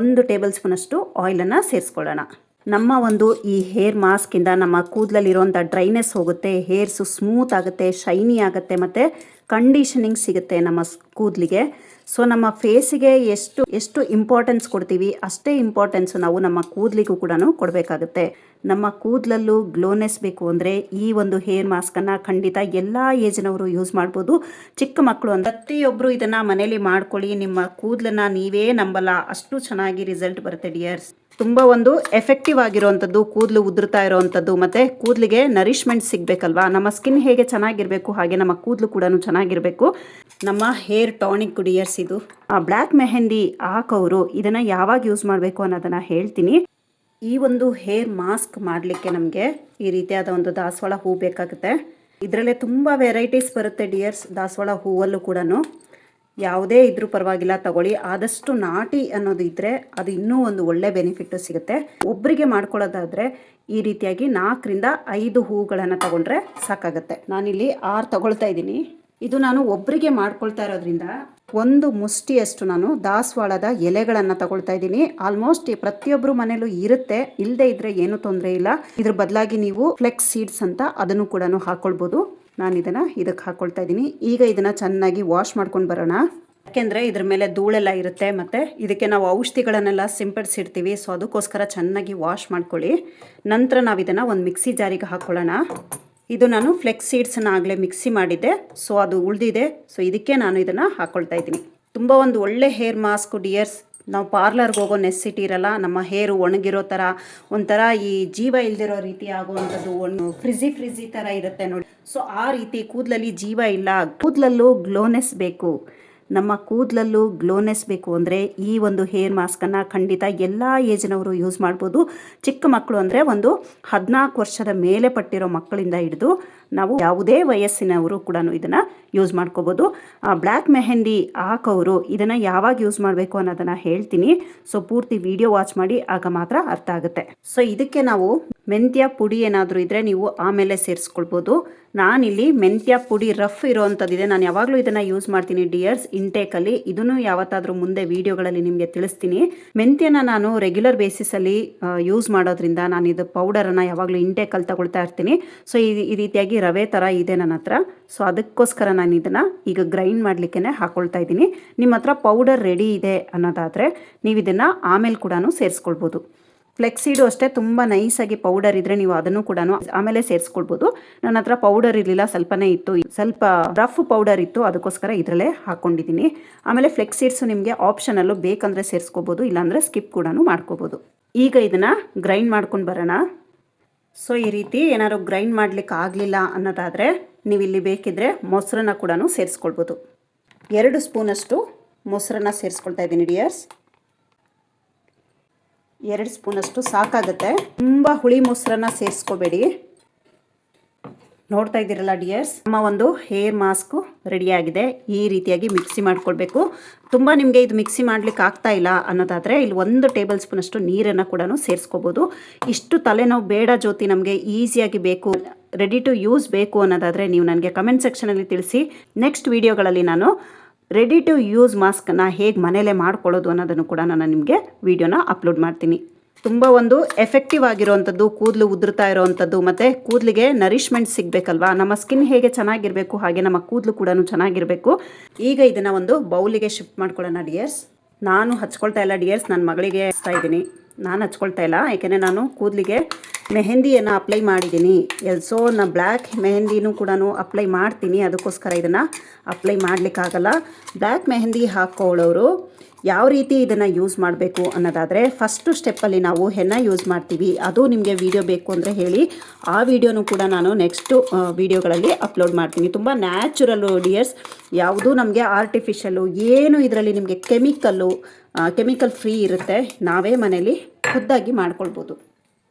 1 table ಸ್ಪೂನಷ್ಟು ಆಯಿಲನ್ನು ಸೇರಿಸ್ಕೊಳ್ಳೋಣ. ನಮ್ಮ ಒಂದು ಈ ಹೇರ್ ಮಾಸ್ಕಿಂದ ನಮ್ಮ ಕೂದಲಲ್ಲಿರುವಂಥ ಡ್ರೈನೆಸ್ ಹೋಗುತ್ತೆ, ಹೇರ್ಸು ಸ್ಮೂತ್ ಆಗುತ್ತೆ, ಶೈನಿ ಆಗುತ್ತೆ ಮತ್ತು ಕಂಡೀಷನಿಂಗ್ ಸಿಗುತ್ತೆ ನಮ್ಮ ಕೂದಲಿಗೆ. ಸೊ ನಮ್ಮ ಫೇಸಿಗೆ ಎಷ್ಟು ಇಂಪಾರ್ಟೆನ್ಸ್ ಕೊಡ್ತೀವಿ ಅಷ್ಟೇ ಇಂಪಾರ್ಟೆನ್ಸು ನಾವು ನಮ್ಮ ಕೂದಲಿಗೂ ಕೂಡ ಕೊಡಬೇಕಾಗುತ್ತೆ. ನಮ್ಮ ಕೂದಲಲ್ಲೂ ಗ್ಲೋನೆಸ್ ಬೇಕು ಅಂದರೆ ಈ ಒಂದು ಹೇರ್ ಮಾಸ್ಕನ್ನು ಖಂಡಿತ ಎಲ್ಲ ಏಜ್ನವರು ಯೂಸ್ ಮಾಡ್ಬೋದು. ಚಿಕ್ಕ ಮಕ್ಕಳು ಅಂತ ಪ್ರತಿಯೊಬ್ಬರು ಇದನ್ನು ಮನೇಲಿ ಮಾಡ್ಕೊಳ್ಳಿ. ನಿಮ್ಮ ಕೂದಲನ್ನು ನೀವೇ ನಂಬಲ್ಲ, ಅಷ್ಟು ಚೆನ್ನಾಗಿ ರಿಸಲ್ಟ್ ಬರುತ್ತೆ ಡಿಯರ್ಸ್. ತುಂಬ ಒಂದು ಎಫೆಕ್ಟಿವ್ ಆಗಿರೋವಂಥದ್ದು, ಕೂದಲು ಉದುರ್ತಾ ಇರೋವಂಥದ್ದು ಮತ್ತು ಕೂದಲಿಗೆ ನರಿಶ್ಮೆಂಟ್ ಸಿಗಬೇಕಲ್ವಾ. ನಮ್ಮ ಸ್ಕಿನ್ ಹೇಗೆ ಚೆನ್ನಾಗಿರಬೇಕು ಹಾಗೆ ನಮ್ಮ ಕೂದಲು ಕೂಡ ಚೆನ್ನಾಗಿರಬೇಕು. ನಮ್ಮ ಹೇರ್ ಟಾನಿಕ್ ಡಿಯರ್ಸ್ ಇದು. ಬ್ಲ್ಯಾಕ್ ಮೆಹಂದಿ ಹಾಕೋರು ಇದನ್ನು ಯಾವಾಗ ಯೂಸ್ ಮಾಡಬೇಕು ಅನ್ನೋದನ್ನು ಹೇಳ್ತೀನಿ. ಈ ಒಂದು ಹೇರ್ ಮಾಸ್ಕ್ ಮಾಡಲಿಕ್ಕೆ ನಮಗೆ ಈ ರೀತಿಯಾದ ಒಂದು ದಾಸವಾಳ ಹೂ ಬೇಕಾಗುತ್ತೆ. ಇದರಲ್ಲೇ ತುಂಬ ವೆರೈಟೀಸ್ ಬರುತ್ತೆ ಡಿಯರ್ಸ್. ದಾಸವಾಳ ಹೂವಲ್ಲೂ ಕೂಡ ಯಾವುದೇ ಇದ್ರೂ ಪರವಾಗಿಲ್ಲ ತಗೊಳ್ಳಿ. ಆದಷ್ಟು ನಾಟಿ ಅನ್ನೋದು ಇದ್ದರೆ ಅದು ಇನ್ನೂ ಒಂದು ಒಳ್ಳೆ ಬೆನಿಫಿಟ್ಟು ಸಿಗುತ್ತೆ. ಒಬ್ಬರಿಗೆ ಮಾಡ್ಕೊಳ್ಳೋದಾದರೆ ಈ ರೀತಿಯಾಗಿ 4 ರಿಂದ 5 ಹೂಗಳನ್ನು ತಗೊಂಡ್ರೆ ಸಾಕಾಗುತ್ತೆ. ನಾನಿಲ್ಲಿ 6 ತಗೊಳ್ತಾ ಇದ್ದೀನಿ. ಇದು ನಾನು ಒಬ್ಬರಿಗೆ ಮಾಡ್ಕೊಳ್ತಾ ಇರೋದ್ರಿಂದ 1 ಮುಷ್ಟಿಯಷ್ಟು ನಾನು ದಾಸವಾಳದ ಎಲೆಗಳನ್ನು ತಗೊಳ್ತಾ ಇದ್ದೀನಿ. ಆಲ್ಮೋಸ್ಟ್ ಪ್ರತಿಯೊಬ್ಬರು ಮನೇಲೂ ಇರುತ್ತೆ, ಇಲ್ಲದೆ ಇದ್ದರೆ ಏನೂ ತೊಂದರೆ ಇಲ್ಲ. ಇದ್ರ ಬದಲಾಗಿ ನೀವು ಫ್ಲೆಕ್ಸ್ ಸೀಡ್ಸ್ ಅಂತ ಅದನ್ನು ಕೂಡ ಹಾಕೊಳ್ಬೋದು. ನಾನು ಇದನ್ನು ಇದಕ್ಕೆ ಹಾಕ್ಕೊಳ್ತಾ ಇದ್ದೀನಿ. ಈಗ ಇದನ್ನು ಚೆನ್ನಾಗಿ ವಾಶ್ ಮಾಡ್ಕೊಂಡು ಬರೋಣ. ಯಾಕೆಂದರೆ ಇದ್ರ ಮೇಲೆ ಧೂಳೆಲ್ಲ ಇರುತ್ತೆ ಮತ್ತು ಇದಕ್ಕೆ ನಾವು ಔಷಧಿಗಳನ್ನೆಲ್ಲ ಸಿಂಪಡಿಸಿರ್ತೀವಿ. ಸೊ ಅದಕ್ಕೋಸ್ಕರ ಚೆನ್ನಾಗಿ ವಾಶ್ ಮಾಡ್ಕೊಳ್ಳಿ. ನಂತರ ನಾವು ಇದನ್ನು ಒಂದು ಮಿಕ್ಸಿ ಜಾರಿಗೆ ಹಾಕ್ಕೊಳ್ಳೋಣ. ಇದು ನಾನು ಫ್ಲೆಕ್ಸ್ ಸೀಡ್ಸನ್ನು ಆಗಲೇ ಮಿಕ್ಸಿ ಮಾಡಿದ್ದೆ, ಸೊ ಅದು ಉಳಿದಿದೆ. ಸೊ ಇದಕ್ಕೆ ನಾನು ಇದನ್ನು ಹಾಕ್ಕೊಳ್ತಾ ಇದ್ದೀನಿ. ತುಂಬ ಒಂದು ಒಳ್ಳೆ ಹೇರ್ ಮಾಸ್ಕ್ ಡಿಯರ್ಸ್. ನಾವು ಪಾರ್ಲರ್ಗೆ ಹೋಗೋ ನೆಸಿಟಿ ಇರಲ್ಲ. ನಮ್ಮ ಹೇರು ಒಣಗಿರೋ ಥರ ಒಂಥರ ಈ ಜೀವ ಇಲ್ದಿರೋ ರೀತಿ ಆಗುವಂಥದ್ದು, ಫ್ರಿಜಿ ಥರ ಇರುತ್ತೆ ನೋಡಿ. ಸೊ ಆ ರೀತಿ ಕೂದಲಲ್ಲಿ ಜೀವ ಇಲ್ಲ, ಕೂದಲಲ್ಲೂ ಗ್ಲೋನೆಸ್ ಬೇಕು. ನಮ್ಮ ಕೂದಲಲ್ಲೂ ಗ್ಲೋನೆಸ್ ಬೇಕು ಅಂದರೆ ಈ ಒಂದು ಹೇರ್ ಮಾಸ್ಕನ್ನು ಖಂಡಿತ ಎಲ್ಲ ಏಜ್ನವರು ಯೂಸ್ ಮಾಡ್ಬೋದು. ಚಿಕ್ಕ ಮಕ್ಕಳು ಅಂದರೆ ಒಂದು 14 ವರ್ಷದ ಮೇಲೆ ಪಟ್ಟಿರೋ ಮಕ್ಕಳಿಂದ ಹಿಡಿದು ನಾವು ಯಾವುದೇ ವಯಸ್ಸಿನವರು ಕೂಡ ಇದನ್ನು ಯೂಸ್ ಮಾಡ್ಕೋಬೋದು. ಬ್ಲ್ಯಾಕ್ ಮೆಹಂದಿ ಹಾಕೋರು ಇದನ್ನು ಯಾವಾಗ ಯೂಸ್ ಮಾಡಬೇಕು ಅನ್ನೋದನ್ನು ಹೇಳ್ತೀನಿ. ಸೊ ಪೂರ್ತಿ ವಿಡಿಯೋ ವಾಚ್ ಮಾಡಿ, ಆಗ ಮಾತ್ರ ಅರ್ಥ ಆಗುತ್ತೆ. ಸೊ ಇದಕ್ಕೆ ನಾವು ಮೆಂತ್ಯ ಪುಡಿ ಏನಾದರೂ ಇದ್ದರೆ ನೀವು ಆಮೇಲೆ ಸೇರಿಸ್ಕೊಳ್ಬೋದು. ನಾನಿಲ್ಲಿ ಮೆಂತ್ಯ ಪುಡಿ ರಫ್ ಇರೋವಂಥದ್ದಿದೆ. ನಾನು ಯಾವಾಗಲೂ ಇದನ್ನು ಯೂಸ್ ಮಾಡ್ತೀನಿ ಡಿಯರ್ಸ್ ಇಂಟೇಕಲ್ಲಿ. ಇದನ್ನು ಯಾವತ್ತಾದರೂ ಮುಂದೆ ವಿಡಿಯೋಗಳಲ್ಲಿ ನಿಮಗೆ ತಿಳಿಸ್ತೀನಿ. ಮೆಂತ್ಯನ ನಾನು ರೆಗ್ಯುಲರ್ ಬೇಸಿಸಲ್ಲಿ ಯೂಸ್ ಮಾಡೋದ್ರಿಂದ ನಾನು ಇದು ಪೌಡರನ್ನು ಯಾವಾಗಲೂ ಇಂಟೇಕಲ್ಲಿ ತಗೊಳ್ತಾ ಇರ್ತೀನಿ. ಸೊ ಈ ರೀತಿಯಾಗಿ ರವೆ ಥರ ಇದೆ ನನ್ನ ಹತ್ರ. ಸೊ ಅದಕ್ಕೋಸ್ಕರ ನಾನು ಇದನ್ನು ಈಗ ಗ್ರೈಂಡ್ ಮಾಡಲಿಕ್ಕೆ ಹಾಕ್ಕೊಳ್ತಾ ಇದ್ದೀನಿ. ನಿಮ್ಮ ಹತ್ರ ಪೌಡರ್ ರೆಡಿ ಇದೆ ಅನ್ನೋದಾದರೆ ನೀವು ಇದನ್ನು ಆಮೇಲೆ ಕೂಡ ಸೇರಿಸ್ಕೊಳ್ಬೋದು. ಫ್ಲೆಕ್ಸೀಡು ಅಷ್ಟೇ, ತುಂಬ ನೈಸಾಗಿ ಪೌಡರ್ ಇದ್ದರೆ ನೀವು ಅದನ್ನು ಕೂಡ ಆಮೇಲೆ ಸೇರಿಸ್ಕೊಳ್ಬೋದು. ನನ್ನ ಹತ್ರ ಪೌಡರ್ ಇರಲಿಲ್ಲ, ಸ್ವಲ್ಪನೇ ಇತ್ತು, ಸ್ವಲ್ಪ ರಫ್ ಪೌಡರ್ ಇತ್ತು, ಅದಕ್ಕೋಸ್ಕರ ಇದರಲ್ಲೇ ಹಾಕ್ಕೊಂಡಿದ್ದೀನಿ. ಆಮೇಲೆ ಫ್ಲೆಕ್ಸೀಡ್ಸು ನಿಮಗೆ ಆಪ್ಷನಲ್ಲು ಬೇಕಂದರೆ ಸೇರಿಸ್ಕೋಬೋದು, ಇಲ್ಲಾಂದರೆ ಸ್ಕಿಪ್ ಕೂಡ ಮಾಡ್ಕೋಬೋದು. ಈಗ ಇದನ್ನು ಗ್ರೈಂಡ್ ಮಾಡ್ಕೊಂಡು ಬರೋಣ. ಸೊ ಈ ರೀತಿ ಏನಾದ್ರು ಗ್ರೈಂಡ್ ಮಾಡಲಿಕ್ಕೆ ಆಗಲಿಲ್ಲ ಅನ್ನೋದಾದರೆ ನೀವು ಇಲ್ಲಿ ಬೇಕಿದ್ದರೆ ಮೊಸರನ್ನ ಕೂಡ ಸೇರಿಸ್ಕೊಳ್ಬೋದು. 2 ಸ್ಪೂನಷ್ಟು ಮೊಸರನ್ನ ಸೇರಿಸ್ಕೊಳ್ತಾ ಇದ್ದೀನಿ ಡಿಯರ್ಸ್. 2 ಸ್ಪೂನಷ್ಟು ಸಾಕಾಗುತ್ತೆ. ತುಂಬ ಹುಳಿ ಮೊಸರನ್ನ ಸೇರಿಸ್ಕೋಬೇಡಿ. ನೋಡ್ತಾ ಇದ್ದೀರಲ್ಲ ಡಿಯರ್ಸ್, ನಮ್ಮ ಒಂದು ಹೇರ್ ಮಾಸ್ಕು ರೆಡಿಯಾಗಿದೆ. ಈ ರೀತಿಯಾಗಿ ಮಿಕ್ಸಿ ಮಾಡ್ಕೊಳ್ಬೇಕು. ತುಂಬ ನಿಮಗೆ ಇದು ಮಿಕ್ಸಿ ಮಾಡಲಿಕ್ಕೆ ಆಗ್ತಾ ಇಲ್ಲ ಅನ್ನೋದಾದರೆ ಇಲ್ಲಿ 1 ಟೇಬಲ್ ಸ್ಪೂನಷ್ಟು ನೀರನ್ನು ಕೂಡ ಸೇರಿಸ್ಕೋಬೋದು. ಇಷ್ಟು ತಲೆನೋವು ಬೇಡ ಜ್ಯೋತಿ, ನಮಗೆ ಈಸಿಯಾಗಿ ಬೇಕು, ರೆಡಿ ಟು ಯೂಸ್ ಬೇಕು ಅನ್ನೋದಾದರೆ ನೀವು ನನಗೆ ಕಮೆಂಟ್ ಸೆಕ್ಷನಲ್ಲಿ ತಿಳಿಸಿ. ನೆಕ್ಸ್ಟ್ ವೀಡಿಯೋಗಳಲ್ಲಿ ನಾನು ರೆಡಿ ಟು ಯೂಸ್ ಮಾಸ್ಕನ್ನು ಹೇಗೆ ಮನೇಲೇ ಮಾಡ್ಕೊಳ್ಳೋದು ಅನ್ನೋದನ್ನು ಕೂಡ ನಾನು ನಿಮಗೆ ವಿಡಿಯೋನ ಅಪ್ಲೋಡ್ ಮಾಡ್ತೀನಿ. ತುಂಬ ಒಂದು ಎಫೆಕ್ಟಿವ್ ಆಗಿರೋವಂಥದ್ದು, ಕೂದಲು ಉದುರ್ತಾ ಇರೋವಂಥದ್ದು ಮತ್ತು ಕೂದಲಿಗೆ ನರಿಶ್ಮೆಂಟ್ ಸಿಗಬೇಕಲ್ವಾ. ನಮ್ಮ ಸ್ಕಿನ್ ಹೇಗೆ ಚೆನ್ನಾಗಿರಬೇಕು ಹಾಗೆ ನಮ್ಮ ಕೂದಲು ಕೂಡ ಚೆನ್ನಾಗಿರಬೇಕು. ಈಗ ಇದನ್ನು ಒಂದು ಬೌಲಿಗೆ ಶಿಫ್ಟ್ ಮಾಡ್ಕೊಳ್ಳೋಣ ಡಿಯರ್ಸ್. ನಾನು ಹಚ್ಕೊಳ್ತಾ ಇಲ್ಲ ಡಿಯರ್ಸ್, ನನ್ನ ಮಗಳಿಗೆ ಹಚ್ತಾ ಇದ್ದೀನಿ. ನಾನು ಹಚ್ಕೊಳ್ತಾ ಇಲ್ಲ, ಯಾಕೆಂದರೆ ನಾನು ಕೂದಲಿಗೆ ಮೆಹಂದಿಯನ್ನು ಅಪ್ಲೈ ಮಾಡಿದ್ದೀನಿ. ಸೊ ನಾನು ಬ್ಲ್ಯಾಕ್ ಮೆಹಂದಿನೂ ಕೂಡ ಅಪ್ಲೈ ಮಾಡ್ತೀನಿ, ಅದಕ್ಕೋಸ್ಕರ ಇದನ್ನು ಅಪ್ಲೈ ಮಾಡಲಿಕ್ಕಾಗಲ್ಲ. ಬ್ಲ್ಯಾಕ್ ಮೆಹಂದಿ ಹಾಕ್ಕೊಳ್ಳೋರು ಯಾವ ರೀತಿ ಇದನ್ನು ಯೂಸ್ ಮಾಡಬೇಕು ಅನ್ನೋದಾದರೆ ಫಸ್ಟು ಸ್ಟೆಪ್ಪಲ್ಲಿ ನಾವು ಹೆನ್ನ ಯೂಸ್ ಮಾಡ್ತೀವಿ. ಅದು ನಿಮಗೆ ವಿಡಿಯೋ ಬೇಕು ಅಂದರೆ ಹೇಳಿ, ಆ ವಿಡಿಯೋನೂ ಕೂಡ ನಾನು ನೆಕ್ಸ್ಟು ವಿಡಿಯೋಗಳಲ್ಲಿ ಅಪ್ಲೋಡ್ ಮಾಡ್ತೀನಿ. ತುಂಬ ನ್ಯಾಚುರಲ್ಲು ಡಿಯರ್ಸ್, ಯಾವುದೂ ನಮಗೆ ಆರ್ಟಿಫಿಷಿಯಲ್ಲು ಏನು ಇದರಲ್ಲಿ ನಿಮಗೆ ಕೆಮಿಕಲ್ ಫ್ರೀ ಇರುತ್ತೆ. ನಾವೇ ಮನೇಲಿ ಖುದ್ದಾಗಿ ಮಾಡ್ಕೊಳ್ಬೋದು.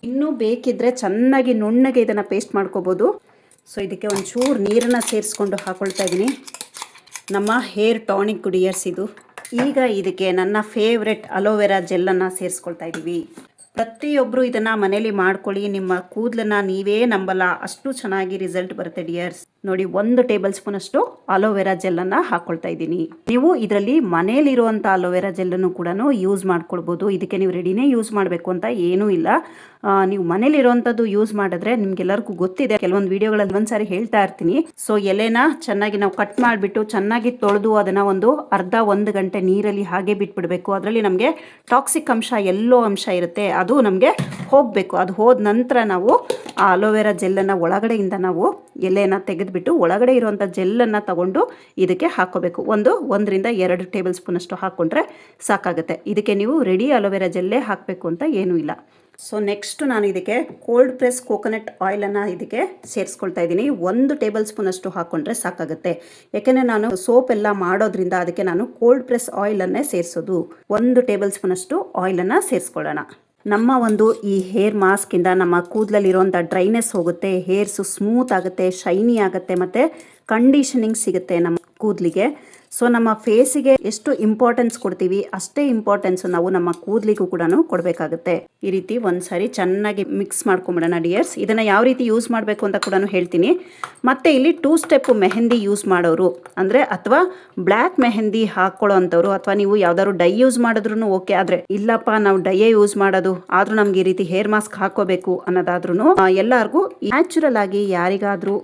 ಇನ್ನೂ ಬೇಕಿದ್ದರೆ ಚೆನ್ನಾಗಿ ನುಣ್ಣಗೆ ಇದನ್ನು ಪೇಸ್ಟ್ ಮಾಡ್ಕೋಬೋದು. ಸೊ ಇದಕ್ಕೆ ಒಂಚೂರು ನೀರನ್ನು ಸೇರಿಸ್ಕೊಂಡು ಹಾಕ್ಕೊಳ್ತಾ ಇದ್ದೀನಿ. ನಮ್ಮ ಹೇರ್ ಟಾನಿಕ್ ಡಿಯರ್ಸ್ ಇದು. ಈಗ ಇದಕ್ಕೆ ನನ್ನ ಫೇವ್ರೆಟ್ ಅಲೋವೆರಾ ಜೆಲ್ಲನ್ನು ಸೇರಿಸ್ಕೊಳ್ತಾ ಇದ್ದೀವಿ. ಪ್ರತಿಯೊಬ್ಬರು ಇದನ್ನು ಮನೇಲಿ ಮಾಡ್ಕೊಳ್ಳಿ. ನಿಮ್ಮ ಕೂದಲನ್ನು ನೀವೇ ನಂಬಲ್ಲ, ಅಷ್ಟು ಚೆನ್ನಾಗಿ ರಿಸಲ್ಟ್ ಬರುತ್ತೆ ಡಿಯರ್ಸ್. ನೋಡಿ 1 ಟೇಬಲ್ ಸ್ಪೂನ್ ಅಷ್ಟು ಅಲೋವೆರಾ ಜೆಲ್ಲನ್ನು ಹಾಕ್ಕೊಳ್ತಾ ಇದ್ದೀನಿ. ನೀವು ಇದರಲ್ಲಿ ಮನೆಯಲ್ಲಿರುವಂಥ ಅಲೋವೆರಾ ಜೆಲ್ಲನ್ನು ಕೂಡ ಯೂಸ್ ಮಾಡ್ಕೊಳ್ಬೋದು. ಇದಕ್ಕೆ ನೀವು ರೆಡಿನೇ ಯೂಸ್ ಮಾಡಬೇಕು ಅಂತ ಏನೂ ಇಲ್ಲ. ನೀವು ಮನೇಲಿರುವಂಥದ್ದು ಯೂಸ್ ಮಾಡಿದ್ರೆ ನಿಮ್ಗೆಲ್ಲರಿಗೂ ಗೊತ್ತಿದೆ, ಕೆಲವೊಂದು ವಿಡಿಯೋಗಳಲ್ಲಿ ಒಂದ್ಸಾರಿ ಹೇಳ್ತಾ ಇರ್ತೀನಿ. ಸೊ ಎಲೆನ ಚೆನ್ನಾಗಿ ನಾವು ಕಟ್ ಮಾಡಿಬಿಟ್ಟು ಚೆನ್ನಾಗಿ ತೊಳೆದು ಅದನ್ನು ಅರ್ಧ 1 ಗಂಟೆ ನೀರಲ್ಲಿ ಹಾಗೆ ಬಿಟ್ಬಿಡಬೇಕು. ಅದರಲ್ಲಿ ನಮಗೆ ಟಾಕ್ಸಿಕ್ ಅಂಶ, ಎಲ್ಲೋ ಅಂಶ ಇರುತ್ತೆ, ಅದು ನಮಗೆ ಹೋಗಬೇಕು. ಅದು ಹೋದ ನಂತರ ನಾವು ಆ ಅಲೋವೆರಾ ಜೆಲ್ಲನ್ನು ಒಳಗಡೆಯಿಂದ ನಾವು ಎಲೆನ ತೆಗೆದುಬಿಟ್ಟು ಒಳಗಡೆ ಇರುವಂಥ ಜೆಲ್ಲನ್ನು ತಗೊಂಡು ಇದಕ್ಕೆ ಹಾಕ್ಕೋಬೇಕು. 1 ರಿಂದ 2 ಟೇಬಲ್ ಸ್ಪೂನ್ ಅಷ್ಟು ಹಾಕ್ಕೊಂಡ್ರೆ ಸಾಕಾಗುತ್ತೆ. ಇದಕ್ಕೆ ನೀವು ರೆಡಿ ಅಲೋವೆರಾ ಜೆಲ್ಲೇ ಹಾಕಬೇಕು ಅಂತ ಏನೂ ಇಲ್ಲ. ಸೊ ನೆಕ್ಸ್ಟ್ ನಾನು ಇದಕ್ಕೆ ಕೋಲ್ಡ್ ಪ್ರೆಸ್ ಕೋಕೋನಟ್ ಆಯಿಲನ್ನು ಇದಕ್ಕೆ ಸೇರಿಸ್ಕೊಳ್ತಾ ಇದ್ದೀನಿ. 1 ಟೇಬಲ್ ಸ್ಪೂನ್ ಅಷ್ಟು ಹಾಕ್ಕೊಂಡ್ರೆ ಸಾಕಾಗುತ್ತೆ. ಯಾಕೆಂದರೆ ನಾನು ಸೋಪ್ ಎಲ್ಲ ಮಾಡೋದ್ರಿಂದ ಅದಕ್ಕೆ ನಾನು ಕೋಲ್ಡ್ ಪ್ರೆಸ್ ಆಯಿಲನ್ನೇ ಸೇರಿಸೋದು. 1 ಟೇಬಲ್ ಸ್ಪೂನ್ ಅಷ್ಟು ಆಯಿಲನ್ನು ಸೇರಿಸ್ಕೊಳ್ಳೋಣ. ನಮ್ಮ ಈ ಹೇರ್ ಮಾಸ್ಕಿಂದ ನಮ್ಮ ಕೂದಲಲ್ಲಿರುವಂಥ ಡ್ರೈನೆಸ್ ಹೋಗುತ್ತೆ, ಹೇರ್ಸು ಸ್ಮೂತ್ ಆಗುತ್ತೆ, ಶೈನಿ ಆಗುತ್ತೆ, ಮತ್ತು ಕಂಡೀಷನಿಂಗ್ ಸಿಗುತ್ತೆ ನಮ್ಮ ಕೂದಲಿಗೆ. ಸೊ ನಮ್ಮ ಫೇಸಿಗೆ ಎಷ್ಟು ಇಂಪಾರ್ಟೆನ್ಸ್ ಕೊಡ್ತೀವಿ ಅಷ್ಟೇ ಇಂಪಾರ್ಟೆನ್ಸ್ ನಾವು ನಮ್ಮ ಕೂದಲಿಗೂ ಕೂಡ ಕೊಡಬೇಕಾಗುತ್ತೆ. ಈ ರೀತಿ ಒಂದ್ಸಾರಿ ಚೆನ್ನಾಗಿ ಮಿಕ್ಸ್ ಮಾಡ್ಕೊಂಬಿಡೋಣ ಡಿಯರ್ಸ್. ಇದನ್ನು ಯಾವ ರೀತಿ ಯೂಸ್ ಮಾಡಬೇಕು ಅಂತ ಕೂಡ ಹೇಳ್ತೀನಿ. ಮತ್ತು ಇಲ್ಲಿ 2 ಸ್ಟೆಪ್ ಮೆಹಂದಿ ಯೂಸ್ ಮಾಡೋರು ಅಂದರೆ ಅಥವಾ ಬ್ಲ್ಯಾಕ್ ಮೆಹಂದಿ ಹಾಕ್ಕೊಳ್ಳೋ ಅಂಥವ್ರು, ಅಥವಾ ನೀವು ಯಾವ್ದಾದ್ರು ಡೈ ಯೂಸ್ ಮಾಡಿದ್ರು ಓಕೆ. ಆದರೆ ಇಲ್ಲಪ್ಪ ನಾವು ಡೈಯೇ ಯೂಸ್ ಮಾಡೋದು ಆದರೂ ನಮ್ಗೆ ಈ ರೀತಿ ಹೇರ್ ಮಾಸ್ಕ್ ಹಾಕೋಬೇಕು ಅನ್ನೋದಾದ್ರೂ ಎಲ್ಲರಿಗೂ ನ್ಯಾಚುರಲ್ ಆಗಿ ಯಾರಿಗಾದ್ರೂ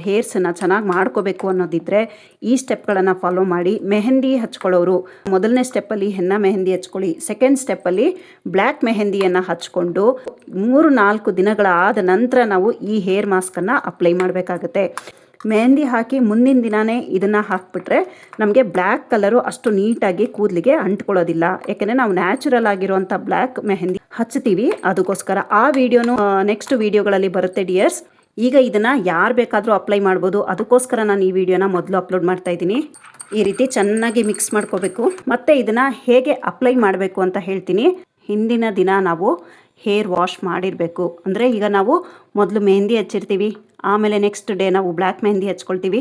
ಹೇರ್ಸನ್ನು ಚೆನ್ನಾಗಿ ಮಾಡ್ಕೋಬೇಕು ಅನ್ನೋದಿದ್ರೆ ಈ ಸ್ಟೆಪ್ಗಳನ್ನು ಫಾಲೋ ಮಾಡಿ. ಮೆಹಂದಿ ಹಚ್ಕೊಳ್ಳೋರು ಮೊದಲನೇ ಸ್ಟೆಪ್ಪಲ್ಲಿ ಹೆನ್ನ ಮೆಹಂದಿ ಹಚ್ಕೊಳ್ಳಿ, ಸೆಕೆಂಡ್ ಸ್ಟೆಪ್ಪಲ್ಲಿ ಬ್ಲ್ಯಾಕ್ ಮೆಹಂದಿಯನ್ನು ಹಚ್ಕೊಂಡು 3-4 ದಿನಗಳಾದ ನಂತರ ನಾವು ಈ ಹೇರ್ ಮಾಸ್ಕನ್ನು ಅಪ್ಲೈ ಮಾಡಬೇಕಾಗುತ್ತೆ. ಮೆಹಂದಿ ಹಾಕಿ ಮುಂದಿನ ದಿನಾನೇ ಇದನ್ನು ಹಾಕ್ಬಿಟ್ರೆ ನಮಗೆ ಬ್ಲ್ಯಾಕ್ ಕಲರು ಅಷ್ಟು ನೀಟಾಗಿ ಕೂದಲಿಗೆ ಅಂಟ್ಕೊಳ್ಳೋದಿಲ್ಲ. ಯಾಕೆಂದರೆ ನಾವು ನ್ಯಾಚುರಲ್ ಆಗಿರುವಂಥ ಬ್ಲ್ಯಾಕ್ ಮೆಹಂದಿ ಹಚ್ತೀವಿ, ಅದಕ್ಕೋಸ್ಕರ. ಆ ವಿಡಿಯೋನು ನೆಕ್ಸ್ಟ್ ವಿಡಿಯೋಗಳಲ್ಲಿ ಬರುತ್ತೆ ಡಿಯರ್ಸ್. ಈಗ ಇದನ್ನು ಯಾರು ಬೇಕಾದರೂ ಅಪ್ಲೈ ಮಾಡ್ಬೋದು, ಅದಕ್ಕೋಸ್ಕರ ನಾನು ಈ ವಿಡಿಯೋನ ಮೊದಲು ಅಪ್ಲೋಡ್ ಮಾಡ್ತಾ ಇದ್ದೀನಿ. ಈ ರೀತಿ ಚೆನ್ನಾಗಿ ಮಿಕ್ಸ್ ಮಾಡ್ಕೋಬೇಕು. ಮತ್ತು ಇದನ್ನು ಹೇಗೆ ಅಪ್ಲೈ ಮಾಡಬೇಕು ಅಂತ ಹೇಳ್ತೀನಿ. ಹಿಂದಿನ ದಿನ ನಾವು ಹೇರ್ ವಾಶ್ ಮಾಡಿರಬೇಕು. ಅಂದರೆ ಈಗ ನಾವು ಮೊದಲು ಮೆಹಂದಿ ಹಚ್ಚಿರ್ತೀವಿ, ಆಮೇಲೆ ನೆಕ್ಸ್ಟ್ ಡೇ ನಾವು ಬ್ಲ್ಯಾಕ್ ಮೆಹಂದಿ ಹಚ್ಕೊಳ್ತೀವಿ.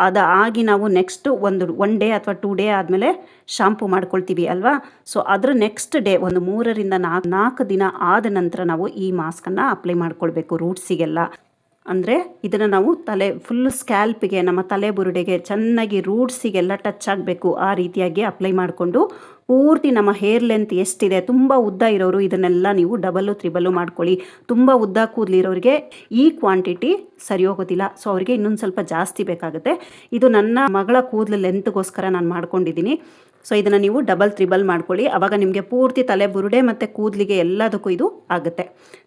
ಅದಾಗಿ ನಾವು ನೆಕ್ಸ್ಟ್ 1 ಡೇ ಅಥವಾ 2 ಡೇ ಆದಮೇಲೆ ಶಾಂಪು ಮಾಡ್ಕೊಳ್ತೀವಿ ಅಲ್ವಾ. ಸೊ ಅದ್ರ ನೆಕ್ಸ್ಟ್ ಡೇ 3 ರಿಂದ 4 ದಿನ ಆದ ನಂತರ ನಾವು ಈ ಮಾಸ್ಕನ್ನು ಅಪ್ಲೈ ಮಾಡ್ಕೊಳ್ಬೇಕು ರೂಟ್ಸಿಗೆಲ್ಲ. ಅಂದರೆ ಇದನ್ನು ನಾವು ಫುಲ್ ಸ್ಕ್ಯಾಲ್ಪಿಗೆ, ನಮ್ಮ ತಲೆ ಬುರುಡೆಗೆ ಚೆನ್ನಾಗಿ ರೂಟ್ಸಿಗೆಲ್ಲ ಟಚ್ ಆಗಬೇಕು. ಆ ರೀತಿಯಾಗಿ ಅಪ್ಲೈ ಮಾಡಿಕೊಂಡು ಪೂರ್ತಿ ನಮ್ಮ ಹೇರ್ ಲೆಂತ್ ಎಷ್ಟಿದೆ, ತುಂಬ ಉದ್ದ ಇರೋರು ಇದನ್ನೆಲ್ಲ ನೀವು 2-3 ಮಾಡ್ಕೊಳ್ಳಿ. ತುಂಬ ಉದ್ದ ಕೂದಲಿರೋರಿಗೆ ಈ ಕ್ವಾಂಟಿಟಿ ಸರಿ ಹೋಗೋದಿಲ್ಲ. ಸೊ ಅವರಿಗೆ ಇನ್ನೊಂದು ಸ್ವಲ್ಪ ಜಾಸ್ತಿ ಬೇಕಾಗುತ್ತೆ. ಇದು ನನ್ನ ಮಗಳ ಕೂದಲು ಲೆಂತ್ಗೋಸ್ಕರ ನಾನು ಮಾಡ್ಕೊಂಡಿದ್ದೀನಿ. ಸೊ ಇದನ್ನು ನೀವು 2-3 ಮಾಡ್ಕೊಳ್ಳಿ. ಆವಾಗ ನಿಮಗೆ ಪೂರ್ತಿ ತಲೆ ಬುರುಡೆ ಮತ್ತು ಕೂದಲಿಗೆ ಎಲ್ಲದಕ್ಕೂ ಇದು ಆಗುತ್ತೆ.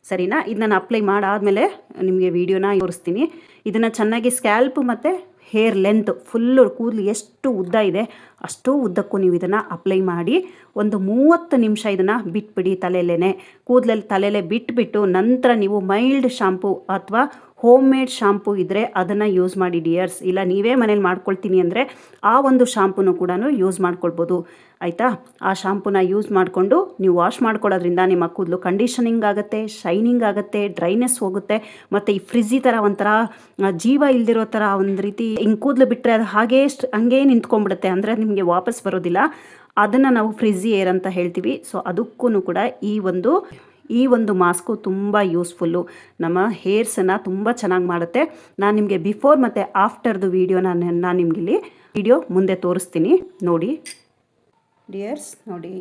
ಸರಿನಾ? ಇದನ್ನು ಅಪ್ಲೈ ಮಾಡಾದಮೇಲೆ ನಿಮಗೆ ವಿಡಿಯೋನ ತೋರಿಸ್ತೀನಿ. ಇದನ್ನು ಚೆನ್ನಾಗಿ ಸ್ಕ್ಯಾಲ್ಪು ಮತ್ತು ಹೇರ್ ಲೆಂತ್ ಫುಲ್ಲು ಕೂದಲು ಎಷ್ಟು ಉದ್ದ ಇದೆ ಅಷ್ಟು ಉದ್ದಕ್ಕೂ ನೀವು ಇದನ್ನು ಅಪ್ಲೈ ಮಾಡಿ 30 ನಿಮಿಷ ಇದನ್ನು ಬಿಟ್ಬಿಡಿ. ತಲೆಯಲ್ಲೇ ಬಿಟ್ಬಿಟ್ಟು ನಂತರ ನೀವು ಮೈಲ್ಡ್ ಶಾಂಪು ಅಥವಾ ಹೋಮ್ ಮೇಡ್ ಶಾಂಪು ಇದ್ದರೆ ಅದನ್ನು ಯೂಸ್ ಮಾಡಿ ಡಿಯರ್ಸ್. ಇಲ್ಲ ನೀವೇ ಮನೇಲಿ ಮಾಡ್ಕೊಳ್ತೀನಿ ಅಂದರೆ ಆ ಒಂದು ಶಾಂಪೂನು ಕೂಡ ಯೂಸ್ ಮಾಡ್ಕೊಳ್ಬೋದು. ಆಯಿತಾ? ಆ ಶಾಂಪೂನ ಯೂಸ್ ಮಾಡಿಕೊಂಡು ನೀವು ವಾಶ್ ಮಾಡ್ಕೊಳ್ಳೋದ್ರಿಂದ ನಿಮ್ಮ ಕೂದಲು ಕಂಡೀಷನಿಂಗ್ ಆಗುತ್ತೆ, ಶೈನಿಂಗ್ ಆಗುತ್ತೆ, ಡ್ರೈನೆಸ್ ಹೋಗುತ್ತೆ. ಮತ್ತು ಈ ಫ್ರಿಜ್ಜಿ ಥರ ಒಂಥರ ಜೀವ ಇಲ್ದಿರೋ ಥರ ಒಂದು ರೀತಿ ಹಿಂಗೆ ಕೂದಲು ಬಿಟ್ಟರೆ ಅದು ಹಂಗೇ ನಿಂತ್ಕೊಂಡ್ಬಿಡುತ್ತೆ, ಅಂದರೆ ನಿಮಗೆ ವಾಪಸ್ ಬರೋದಿಲ್ಲ. ಅದನ್ನು ನಾವು ಫ್ರಿಜ್ಜಿ ಏರ್ ಅಂತ ಹೇಳ್ತೀವಿ. ಸೊ ಅದಕ್ಕೂ ಕೂಡ ಈ ಒಂದು ಮಾಸ್ಕು ತುಂಬ ಯೂಸ್ಫುಲ್ಲು. ನಮ್ಮ ಹೇರ್ಸನ್ನು ತುಂಬ ಚೆನ್ನಾಗಿ ಮಾಡುತ್ತೆ. ನಾನು ನಿಮಗೆ ಬಿಫೋರ್ ಮತ್ತು ಆಫ್ಟರ್ದು ವಿಡಿಯೋ ನಾನು ನಿಮಗಿಲ್ಲಿ ವಿಡಿಯೋ ಮುಂದೆ ತೋರಿಸ್ತೀನಿ ನೋಡಿ ಡಿಯರ್ಸ್. ನೋಡಿ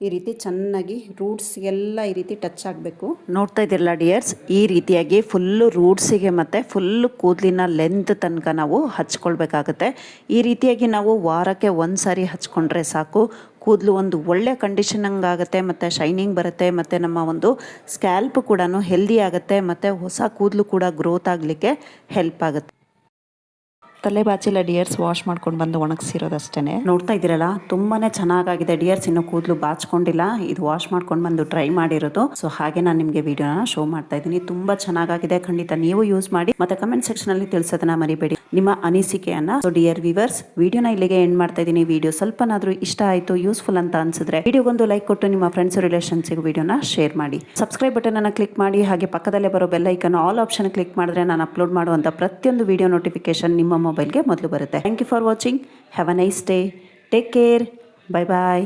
ಈ ರೀತಿ ಚೆನ್ನಾಗಿ ರೂಟ್ಸ್ಗೆಲ್ಲ ಈ ರೀತಿ ಟಚ್ ಆಗಬೇಕು. ನೋಡ್ತಾ ಇದ್ದೀರಲ್ಲ ಡಿಯರ್ಸ್, ಈ ರೀತಿಯಾಗಿ ಫುಲ್ಲು ರೂಟ್ಸಿಗೆ ಮತ್ತು ಫುಲ್ಲು ಕೂದಲಿನ ಲೆಂತ್ ತನಕ ನಾವು ಹಚ್ಕೊಳ್ಬೇಕಾಗತ್ತೆ. ಈ ರೀತಿಯಾಗಿ ನಾವು ವಾರಕ್ಕೆ 1 ಸಾರಿ ಹಚ್ಕೊಂಡ್ರೆ ಸಾಕು. ಕೂದಲು ಒಂದು ಒಳ್ಳೆ ಕಂಡೀಷನಿಂಗ್ ಆಗುತ್ತೆ ಮತ್ತು ಶೈನಿಂಗ್ ಬರುತ್ತೆ. ಮತ್ತು ನಮ್ಮ ಸ್ಕ್ಯಾಲ್ಪ್ ಕೂಡ ಹೆಲ್ದಿ ಆಗುತ್ತೆ ಮತ್ತು ಹೊಸ ಕೂದಲು ಕೂಡ ಗ್ರೋತ್ ಆಗಲಿಕ್ಕೆ ಹೆಲ್ಪ್ ಆಗುತ್ತೆ. ತಲೆ ಬಾಚಿಲ್ಲ ಡಿಯರ್ಸ್, ವಾಶ್ ಮಾಡ್ಕೊಂಡು ಬಂದು ಒಣಗಿಸಿರೋದಷ್ಟೇ. ನೋಡ್ತಾ ಇದ್ದೀರಲ್ಲ, ತುಂಬಾ ಚೆನ್ನಾಗಾಗಿದೆ ಡಿಯರ್ಸ್. ಇನ್ನು ಕೂದಲು ಬಾಚ್ಕೊಂಡಿಲ್ಲ, ಇದು ವಾಶ್ ಮಾಡ್ಕೊಂಡು ಬಂದು ಟ್ರೈ ಮಾಡಿರೋದು. ಸೊ ಹಾಗೆ ನಾನು ನಿಮಗೆ ವಿಡಿಯೋನ ಶೋ ಮಾಡ್ತಾ ಇದ್ದೀನಿ. ತುಂಬ ಚೆನ್ನಾಗಾಗಿದೆ, ಖಂಡಿತ ನೀವು ಯೂಸ್ ಮಾಡಿ. ಮತ್ತು ಕಮೆಂಟ್ ಸೆಕ್ಷನಲ್ಲಿ ತಿಳಿಸೋದನ್ನ ಮರಿಬೇಡಿ ನಿಮ್ಮ ಅನಿಸಿಕೆಯನ್ನು. ಸೊ ಡಿಯರ್ ವಿವರ್ಸ್, ವಿಡಿಯೋನ ಇಲ್ಲಿಗೆ ಎಂಡ್ ಮಾಡ್ತಾ ಇದ್ದೀನಿ. ವಿಡಿಯೋ ಸ್ವಲ್ಪನಾದರೂ ಇಷ್ಟ ಆಯಿತು, ಯೂಸ್ಫುಲ್ ಅಂತ ಅನ್ಸಿದ್ರೆ ವಿಡಿಯೋಗೊಂದು ಲೈಕ್ ಕೊಟ್ಟು ನಿಮ್ಮ ಫ್ರೆಂಡ್ಸ್ ರಿಲೇಷನ್ಸಿಗೆ ವಿಡಿಯೋನ ಶೇರ್ ಮಾಡಿ. ಸಬ್ಸ್ಕ್ರೈಬ್ ಬಟನನ್ನು ಕ್ಲಿಕ್ ಮಾಡಿ. ಹಾಗೆ ಪಕ್ಕದಲ್ಲೇ ಬರೋ bell icon all option click ಮಾಡಿದ್ರೆ ನಾನು ಅಪ್ಲೋಡ್ ಮಾಡುವಂಥ ಪ್ರತಿಯೊಂದು ವಿಡಿಯೋ ನೋಟಿಫಿಕೇಶನ್ ನಿಮ್ಮ ಮೊಬೈಲ್ಗೆ ಮೊದಲು ಬರುತ್ತೆ. Thank you for watching. Have a nice day. Take care. Bye bye.